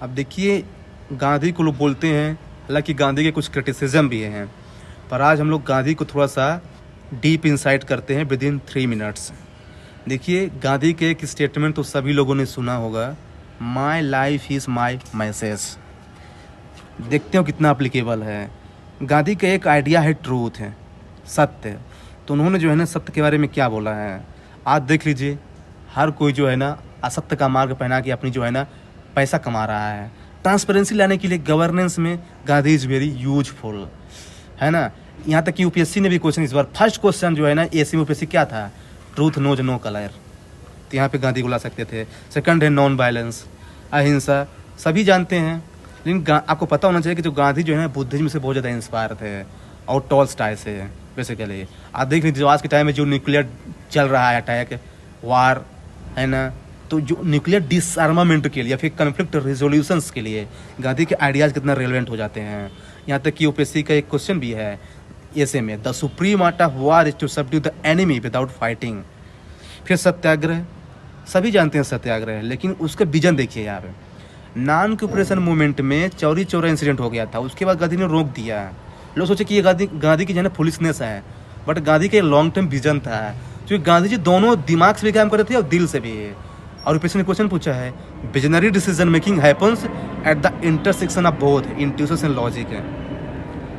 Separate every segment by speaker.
Speaker 1: अब देखिए, गांधी को लोग बोलते हैं, हालांकि गांधी के कुछ क्रिटिसिज्म भी हैं, पर आज हम लोग गांधी को थोड़ा सा डीप इंसाइट करते हैं विद इन 3 मिनट्स। देखिए, गांधी के एक स्टेटमेंट तो सभी लोगों ने सुना होगा, my life is my message. देखते हो कितना अप्लीकेबल है। गांधी का एक आइडिया है ट्रूथ है, सत्य। तो उन्होंने जो है ना सत्य के बारे में क्या बोला है, आज देख लीजिए। हर कोई जो है ना असत्य का मार्ग पहना के अपनी जो है ना पैसा कमा रहा है। ट्रांसपेरेंसी लाने के लिए गवर्नेंस में गांधी इज़ वेरी यूजफुल, है ना। यहाँ तक कि यूपीएससी ने भी क्वेश्चन इस बार फर्स्ट क्वेश्चन जो है ना एसी में यूपीएससी क्या था, ट्रूथ नोज नो कलर, तो यहाँ पे गांधी को ला सकते थे। सेकंड है नॉन वायलेंस, अहिंसा, सभी जानते हैं। लेकिन आपको पता होना चाहिए कि जो गांधी जो है ना बुद्धिज्म से बहुत ज़्यादा इंस्पायर थे और टॉलस्टॉय से बेसिकली। आप देख लीजिए आज के टाइम में जो न्यूक्लियर चल रहा है अटैक वार, है ना, तो जो न्यूक्लियर डिसआर्मामेंट के लिए या फिर कन्फ्लिक्ट रिजोल्यूशंस के लिए गांधी के आइडियाज़ कितना रेलेवेंट हो जाते हैं। यहाँ तक कि यूपीएससी का एक क्वेश्चन भी है ऐसे में, the supreme art of war is to subdue the enemy without fighting. फिर सत्याग्रह, सभी जानते हैं सत्याग्रह, लेकिन उसका विजन देखिए यार। नॉन कॉपरेशन मूवमेंट में चौरी चौरा इंसिडेंट हो गया था, उसके बाद गांधी ने रोक दिया। लोग सोचे कि ये गांधी की जो है ना फुलिशनेस है, बट गांधी का लॉन्ग टर्म विजन था, क्योंकि गांधी जी दोनों दिमाग से भी काम कर रहे थे और दिल से भी। और यूपीएससी ने क्वेश्चन पूछा है, visionary decision making happens at the intersection of both intuition and logic है।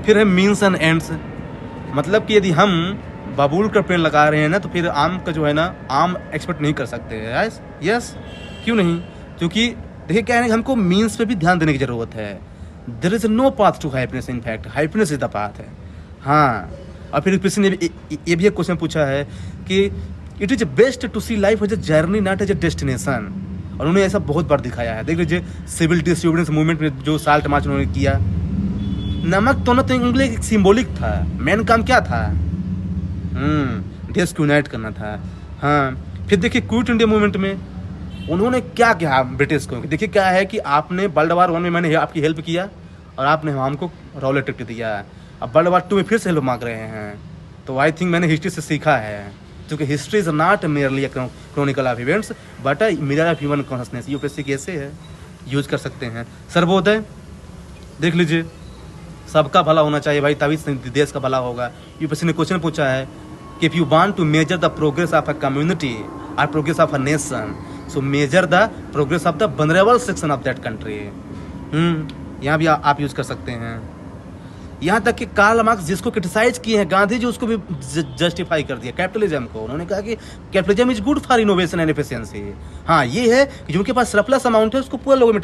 Speaker 1: फिर है मीन्स एंड एंड्स, मतलब कि यदि हम बबूल का पेड़ लगा रहे हैं ना, तो फिर आम का जो है ना आम एक्सपेक्ट नहीं कर सकते। यस, क्यों नहीं? क्योंकि देखिए क्या है, हमको मीन्स पे भी ध्यान देने की ज़रूरत है। There is no path to happiness, in fact happiness is the path है। हाँ, और फिर किसी ने ये भी एक क्वेश्चन पूछा है कि it is best to see life as a journey not as a destination, और उन्होंने ऐसा बहुत बार दिखाया है। देख लीजिए सिविल डिसोबीडियंस मूवमेंट में जो साल्ट मार्च उन्होंने किया, नमक तो न तो उंगली एक सिम्बोलिक था, मेन काम क्या था, देश को यूनाइट करना था। हाँ, फिर देखिए क्विट इंडिया मूवमेंट में उन्होंने क्या कहा ब्रिटिश को, देखिए क्या है कि आपने वर्ल्ड वार 1 में मैंने आपकी हेल्प किया और आपने हमको रॉलेट दिया, अब वर्ल्ड वार 2 में फिर से हेल्प मांग रहे हैं। तो आई थिंक मैंने हिस्ट्री से सीखा है, क्योंकि history is not merely Chronicle of events but a mirror of human consciousness. UPSC कैसे है यूज कर सकते हैं। सर्वोदय देख लीजिए, सबका भला होना चाहिए भाई, तभी देश का भला होगा। यूपीएससी ने क्वेश्चन पूछा है कि if you want to measure the progress of a community और progress of a nation, so measure the progress of the vulnerable section of that country. यहाँ भी आप यूज कर सकते हैं। यहाँ तक कि कार्ल मार्क्स जिसको क्रिटिसाइज किए हैं गांधी जी, उसको भी जस्टिफाई कर दिया कैपिटलिज्म को। उन्होंने कहा कि capitalism is good for innovation and efficiency. हाँ, ये है कि जिनके पास सरप्लस अमाउंट है उसको पूरा लोगों में